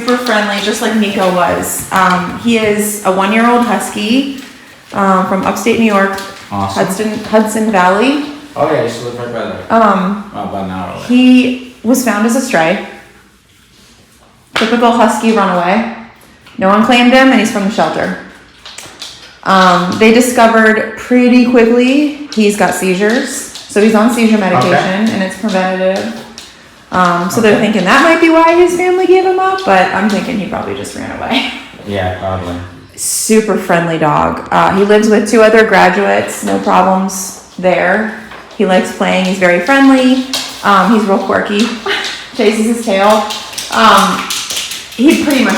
super friendly, just like Nico was. He is a 1-year-old husky from upstate New York, Awesome. Hudson Valley. Oh yeah, I used to live right by there. About an hour away. He was found as a stray. Typical husky runaway. No one claimed him, and he's from the shelter. They discovered pretty quickly he's got seizures, so he's on seizure medication, and it's preventative. So they're thinking that might be why his family gave him up, but I'm thinking he probably just ran away. Yeah, probably. Super friendly dog. He lives with 2 other graduates, no problems there. He likes playing, he's very friendly. He's real quirky, chases his tail. He pretty much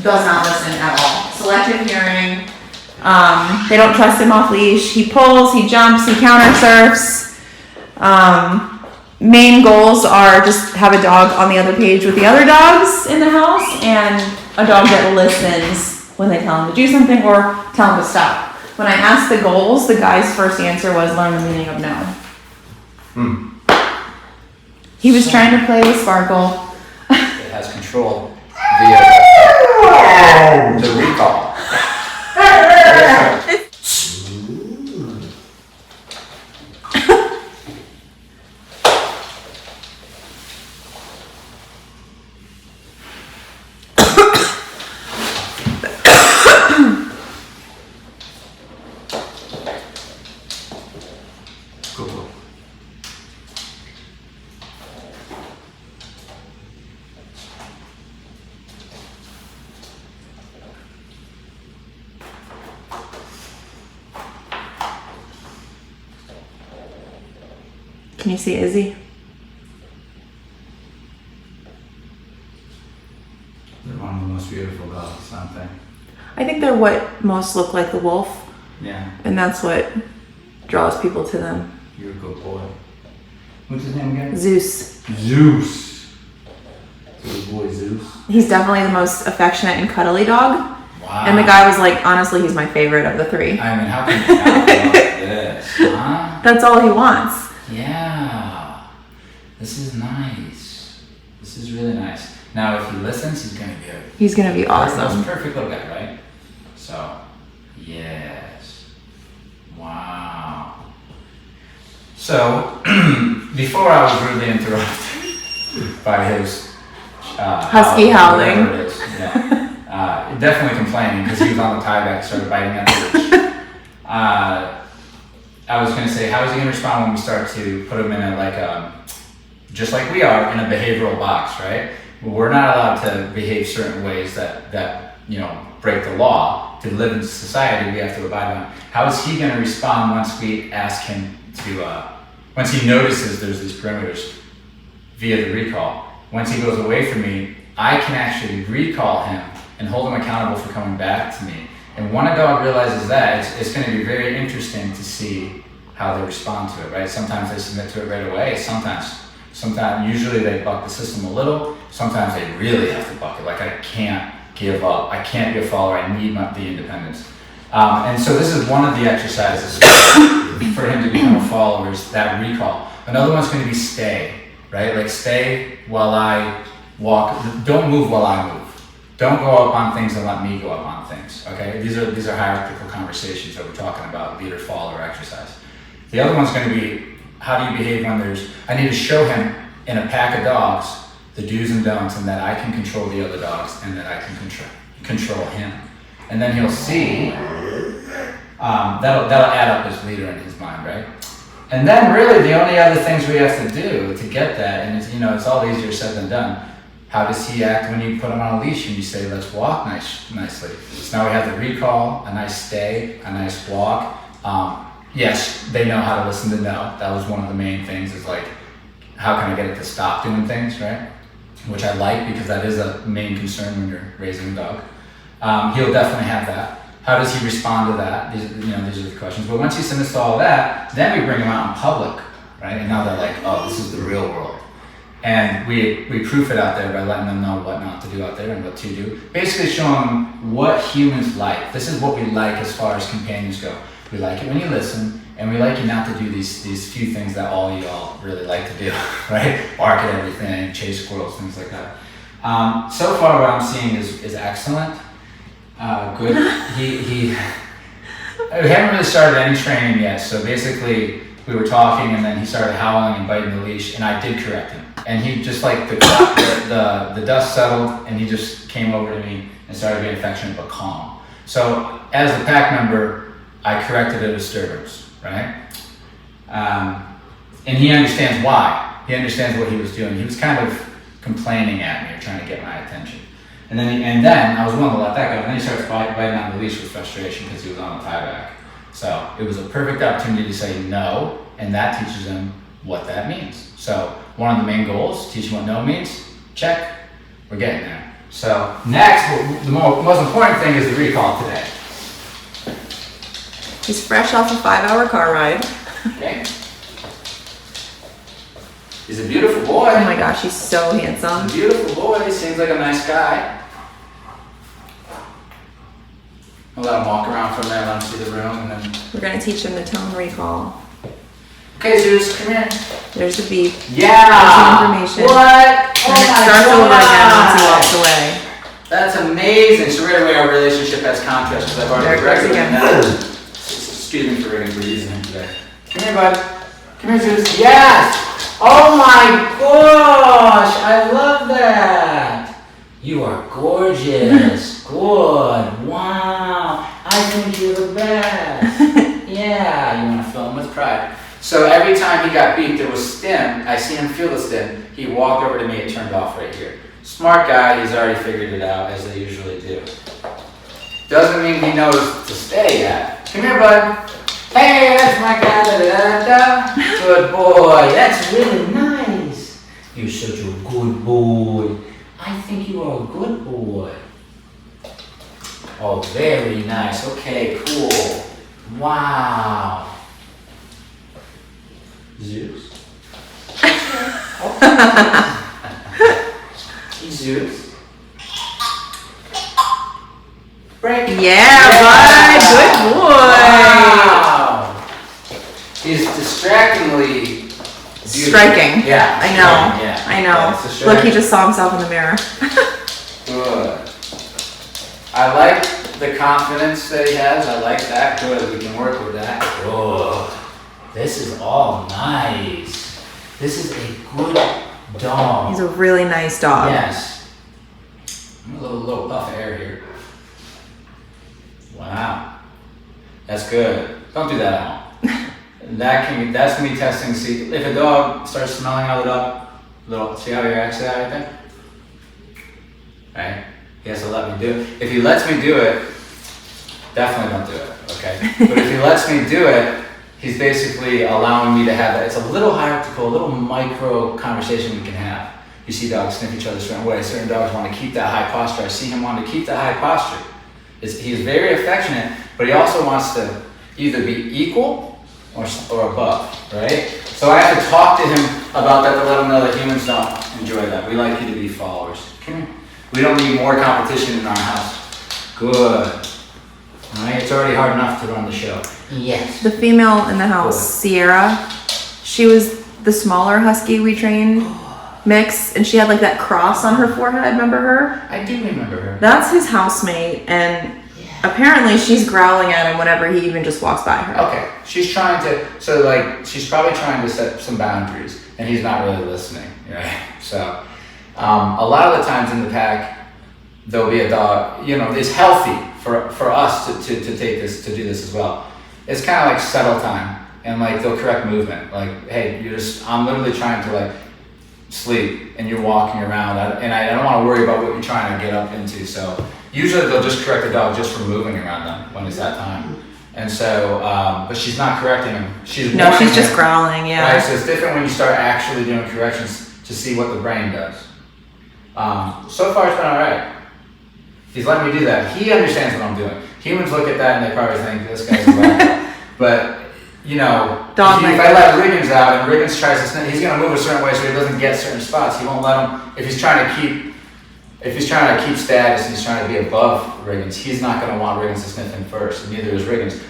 does not listen at all. Selective hearing. They don't trust him off leash. He pulls, he jumps, he counter surfs. Main goals are just have a dog on the other page with the other dogs in the house, and a dog that listens when they tell him to do something or tell him to stop. When I asked the goals, the guy's first answer was learn the meaning of no. He was trying to play with Sparkle. It has control via the recall. Cool. Can you see Izzy? They're one of the most beautiful dogs, aren't they? I think they're what most look like the wolf, Yeah, and that's what draws people to them. you're a good boy. What's his name again? Zeus. Zeus. Good boy Zeus. He's definitely the most affectionate and cuddly dog. Wow. And the guy was like, honestly, he's my favorite of the 3. I mean, how can you not like this, huh? That's all he wants. Yeah. This is nice. This is really nice. Now, if he listens, he's gonna be He's gonna be awesome. perfect little guy, right? So, yes. Wow. So, before I was rudely interrupted by his Husky howling. whatever it is, yeah. Definitely complaining because he was on the tieback, started biting at the leash. I was going to say, how is he going to respond when we start to put him in a just like we are in a behavioral box, right? We're not allowed to behave certain ways that break the law. To live in society, we have to abide by. How is he going to respond once we ask him to? Once he notices there's these perimeters via the recall. Once he goes away from me, I can actually recall him and hold him accountable for coming back to me. And when a dog realizes that, it's going to be very interesting to see how they respond to it, right? Sometimes they submit to it right away. Sometimes, usually they buck the system a little. Sometimes they really have to buck it. Like, I can't give up. I can't be a follower. I need the independence. And so this is one of the exercises for him to become a follower is that recall. Another one's going to be stay, right? Like, stay while I walk. Don't move while I move. Don't go up on things and let me go up on things, okay? These are hierarchical conversations that we're talking about, leader-follower exercise. The other one's going to be, how do you behave when I need to show him in a pack of dogs the do's and don'ts, and that I can control the other dogs, and that I can control him. And then he'll see, that'll add up as leader in his mind, right? And then really the only other things we have to do to get that, and it's all easier said than done. How does he act when you put him on a leash and you say, let's walk nicely? So now we have the recall, a nice stay, a nice walk. Yes, they know how to listen to no. That was one of the main things is like, how can I get it to stop doing things, right? Which I like because that is a main concern when you're raising a dog. He'll definitely have that. How does he respond to that? These are the questions. But once he submits to all of that, then we bring him out in public, right? And now they're like, oh, this is the real world. And we proof it out there by letting them know what not to do out there and what to do. Basically showing them what humans like. This is what we like as far as companions go. We like it when you listen, and we like you not to do these few things that all y'all really like to do, right? Bark at everything, chase squirrels, things like that. So far, what I'm seeing is excellent. Good. We haven't really started any training yet. So basically, we were talking, and then he started howling and biting the leash, and I did correct him. And he just like the dust settled, and he just came over to me and started being affectionate but calm. So as the pack member, I corrected a disturbance, right? And he understands why. He understands what he was doing. He was kind of complaining at me or trying to get my attention. And then I was willing to let that go. And then he starts biting on the leash with frustration because he was on the tie back. So it was a perfect opportunity to say no, and that teaches him what that means. So one of the main goals, teach him what no means. Check. We're getting there. So next, the most important thing is the recall today. He's fresh off a 5-hour car ride. Okay. He's a beautiful boy. Oh my gosh, he's so handsome. He's a beautiful boy. Seems like a nice guy. I'll let him walk around for a minute, let him see the room, and then... We're going to teach him the tone recall. Okay, Zeus, come here. There's the beep. Yeah! There's the information. What? And it starts over again once he walks away. That's amazing. So right away our relationship has contrast because I've already corrected him. Excuse me for rigging for using him today. Come here, bud. Come here, Zeus. Yes! Oh my gosh! I love that! You are gorgeous. Good. Wow. I think you're the best. Yeah, you want to fill him with pride. So every time he got beat, there was stim. I see him feel the stim. He walked over to me. It turned off right here. Smart guy. He's already figured it out, as they usually do. Doesn't mean he knows to stay yet. Come here, bud. Hey, that's my guy. Da, da, da, da. Good boy. That's really nice. You're such a good boy. I think you are a good boy. Oh, very nice. Okay, cool. Wow. Zeus. Zeus. Break. Yeah, bud. Good boy. Wow. He's distractingly beautiful. Striking. Yeah. I know. Yeah. I know. Yeah, Look, he just saw himself in the mirror. Good. I like the confidence that he has. I like that. Good. We can work with that. Good. This is all nice. This is a good dog. He's a really nice dog. Yes. A little puff of air here. Wow. That's good. Don't do that at home. That's me testing to see if a dog starts smelling out of the dog. See how he reacts to that right there? Right? He has to let me do it. If he lets me do it, definitely don't do it, okay? But if he lets me do it, he's basically allowing me to have that. It's a little hierarchical, a little micro conversation we can have. You see dogs sniff each other a certain way. Certain dogs want to keep that high posture. I see him want to keep that high posture. He's very affectionate, but he also wants to either be equal or above, right? So I have to talk to him about that to let him know that humans don't enjoy that. We like you to be followers. Come here. We don't need more competition in our house. Good. All right, it's already hard enough to run the show. Yes. The female in the house, Sierra, she was the smaller husky we trained mix, and she had like that cross on her forehead. Remember her? I do remember her. That's his housemate, and apparently she's growling at him whenever he even just walks by her. Okay, she's trying to, she's probably trying to set some boundaries, and he's not really listening, right? So, a lot of the times in the pack, there'll be a dog, it's healthy for us to do this as well. It's kind of like settle time, and like they'll correct movement. Like, hey, I'm literally trying to like sleep, and you're walking around, and I don't want to worry about what you're trying to get up into. So usually they'll just correct the dog just for moving around them when it's that time. And so, but she's not correcting him. She's just growling. Yeah. Right. So it's different when you start actually doing corrections to see what the brain does. So far it's been all right. He's letting me do that. He understands what I'm doing. Humans look at that and they probably think this guy's a wacko. But if I let Riggins out and Riggins tries to sniff, he's going to move a certain way so he doesn't get certain spots. He won't let him. If he's trying to keep status and he's trying to be above Riggins, he's not going to want Riggins to sniff him first, and neither is Riggins.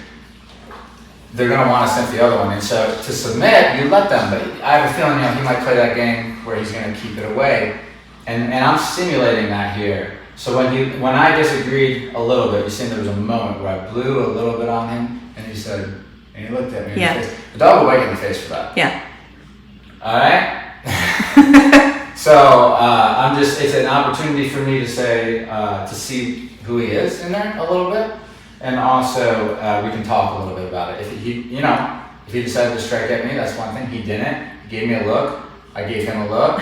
They're going to want to sniff the other one, and so to submit, you let them. But I have a feeling, he might play that game where he's going to keep it away, And I'm simulating that here. So when I disagreed a little bit, you see there was a moment where I blew a little bit on him, and he said, and he looked at me in the face. The dog will bite you in the face for that. Yeah. All right? So it's an opportunity for me to say, to see who he is in there a little bit. And also, we can talk a little bit about it. If he decided to strike at me, that's one thing. He didn't. He gave me a look. I gave him a look.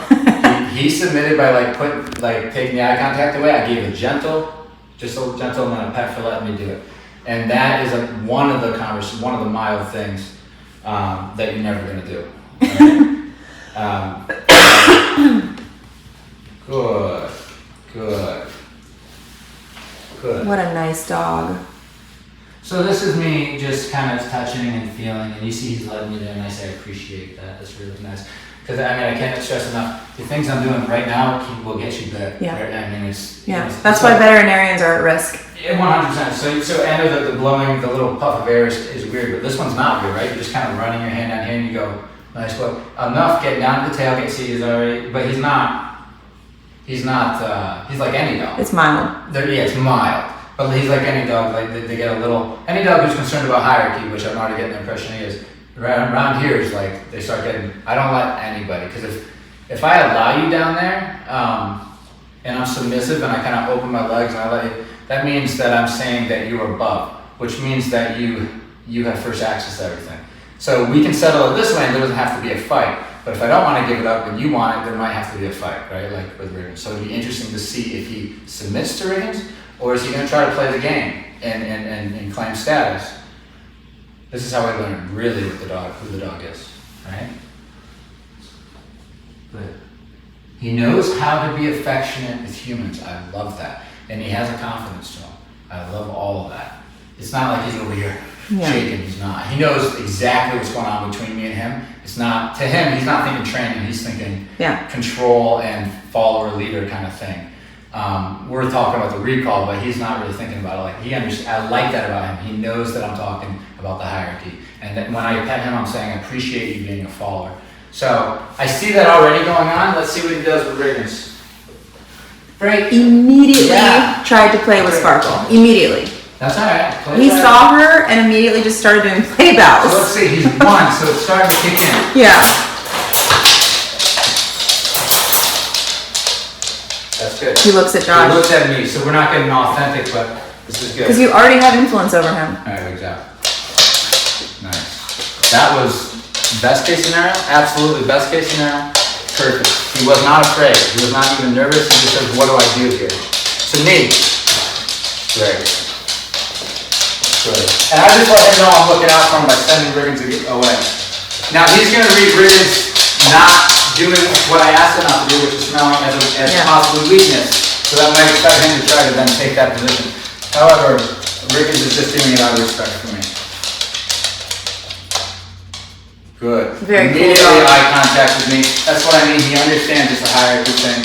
he submitted by taking the eye contact away. I gave a gentle, just a little gentle, and then a pet for letting me do it. And that is one of the mild things that you're never gonna do. Right? Good. What a nice dog. So this is me just kind of touching and feeling, and you see he's letting me do, and I say I appreciate that. That's really nice. Because I can't stress enough, the things I'm doing right now will get you better. Yeah. Right? I mean, That's why veterinarians are at risk. 100%. So I know that the blowing, the little puff of air is weird, but this one's not weird, right? You're just kind of running your hand down here, and you go, nice blow. Enough, get down to the tail, see he's already, but he's like any dog. It's mild. It's mild. But he's like any dog, like they get a little, any dog who's concerned about hierarchy, which I'm already getting the impression he is, around here is like, they start getting, I don't let anybody, because if I allow you down there, and I'm submissive and I kind of open my legs and I let you, that means that I'm saying that you're above, which means that you have first access to everything. So we can settle it this way and there doesn't have to be a fight. But if I don't want to give it up and you want it, there might have to be a fight, right? Like with Riggins. So it'd be interesting to see if he submits to Riggins, or is he going to try to play the game and claim status? This is how I learn really who the dog is, right? Good. He knows how to be affectionate with humans. I love that. And he has a confidence to him. I love all of that. It's not like he's over here shaking. He's not. He knows exactly what's going on between me and him. It's not, to him, he's not thinking training. He's thinking control and follower leader kind of thing. We're talking about the recall, but he's not really thinking about it. Like he understands. I like that about him. He knows that I'm talking about the hierarchy, and that when I pet him, I'm saying I appreciate you being a follower. So I see that already going on. Let's see what he does with Riggins. Right, immediately tried to play with Sparkle. Immediately. That's all right. He saw her and immediately just started doing play bows. So let's see. He's one, so it's starting to kick in. Yeah. That's good. He looks at Josh. He looks at me, so we're not getting authentic, but this is good. Because you already have influence over him. All right, exactly. Nice. That was best case scenario. Absolutely best case scenario. Perfect. He was not afraid. He was not even nervous. He just said, "What do I do here?" To me, great. Good. And I just let him know I'm looking out for him by sending Riggins away. Now he's going to read Riggins not doing what I asked him not to do, which is smelling as possible weakness. So that might expect him to try to then take that position. However, Riggins is just doing it out of respect for me. Good. Very Immediately cool. eye contact with me. That's what I mean. He understands it's a hierarchy thing.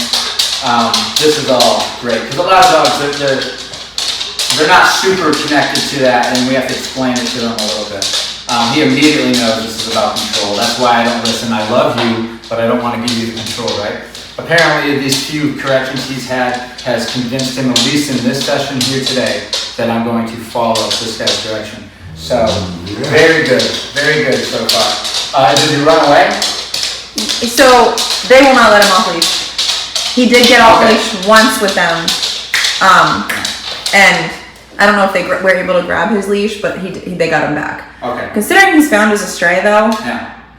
This is all great. Because a lot of dogs, they're not super connected to that, and we have to explain it to them a little bit. He immediately knows this is about control. That's why I don't listen. I love you, but I don't want to give you the control, right? Apparently, these few corrections he's had has convinced him, at least in this session here today, that I'm going to follow this guy's direction. So, very good so far. Did he run away? So, they will not let him off leash. He did get off leash once with them. And I don't know if they were able to grab his leash, but they got him back. Okay. Considering he's found as a stray, though,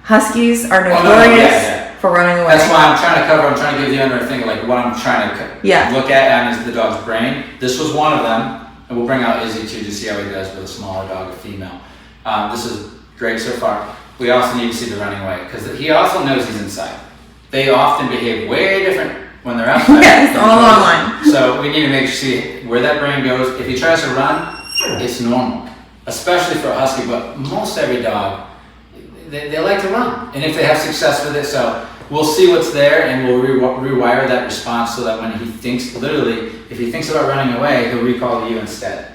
Huskies are notorious for running away. That's why I'm trying to cover. I'm trying to give the owner a thing like what I'm trying to look at is the dog's brain. This was one of them, and we'll bring out Izzy too to see how he does with a smaller dog, a female. This is great so far. We also need to see the running away because he also knows he's inside. They often behave way different when they're outside. It's all online. So we need to see where that brain goes. If he tries to run, it's normal, especially for a husky, but most every dog, they like to run. And if they have success with it, so we'll see what's there and we'll rewire that response so that when he thinks, literally, if he thinks about running away, he'll recall you instead.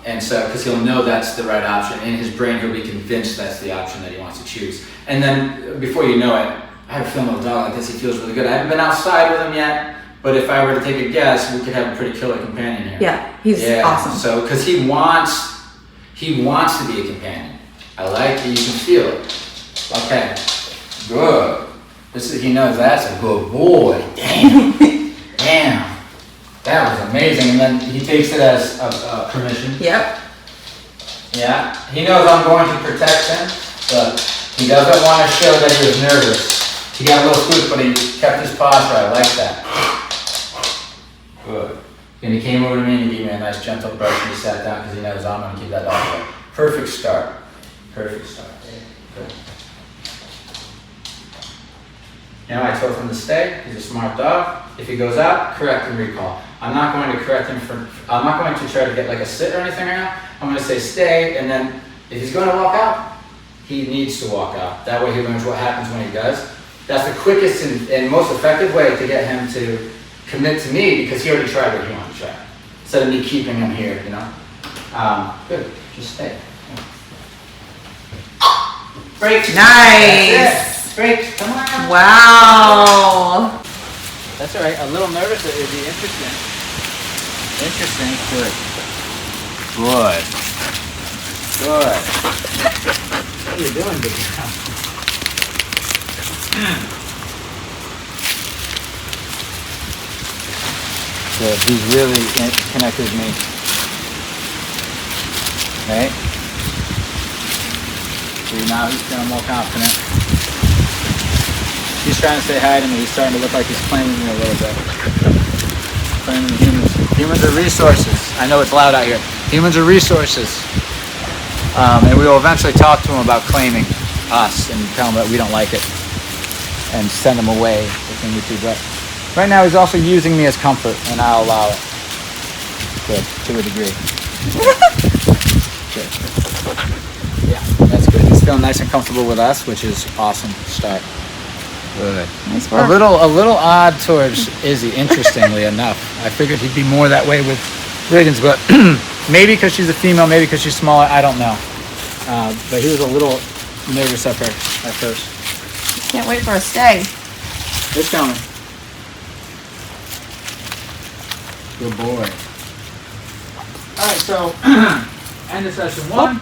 And so, because he'll know that's the right option. In his brain, he'll be convinced that's the option that he wants to choose. And then, before you know it, I have a feeling with a dog like this, he feels really good. I haven't been outside with him yet, but if I were to take a guess, we could have a pretty killer companion here. Yeah, he's awesome. So, because he wants to be a companion. I like it. You can feel it. Okay, good. He knows that's a good boy. Damn. Damn. That was amazing. And then he takes it as a permission. Yep. Yeah. He knows I'm going to protect him, but he doesn't want to show that he was nervous. He got a little spooked, but he kept his posture. I like that. Good. And he came over to me and he gave me a nice gentle brush and he sat down because he knows I'm going to keep that dog away. Perfect start. Perfect start. Good. You know, I told him to stay. He's a smart dog. If he goes out, correct and recall. I'm not going to correct him I'm not going to try to get like a sit or anything right now. I'm going to say stay, and then if he's going to walk out, he needs to walk out. That way he learns what happens when he does. That's the quickest and most effective way to get him to commit to me because he already tried what he wanted to try. Instead of me keeping him here, you know. Good. Just stay. Break. Nice. Break. Come on. Wow. That's all right. A little nervous. It'd be interesting. Interesting. Good. Good. Good. What are you doing, big girl? Good. He's really connected with me. Right? See, now he's feeling more confident. He's trying to say hi to me. He's starting to look like he's playing with me a little bit. Playing with humans. Humans are resources. I know it's loud out here. Humans are resources. And we will eventually talk to him about claiming us and tell him that we don't like it and send him away if we need to. But right now he's also using me as comfort, and I'll allow it. Good, to a degree. Good. Yeah, that's good. He's feeling nice and comfortable with us, which is awesome start. Good. Nice work. A little odd towards Izzy, interestingly enough. I figured he'd be more that way with Riggins, but maybe because she's a female, maybe because she's smaller, I don't know. But he was a little nervous at first. Can't wait for a stay. It's coming. Good boy. All right, so end of session 1.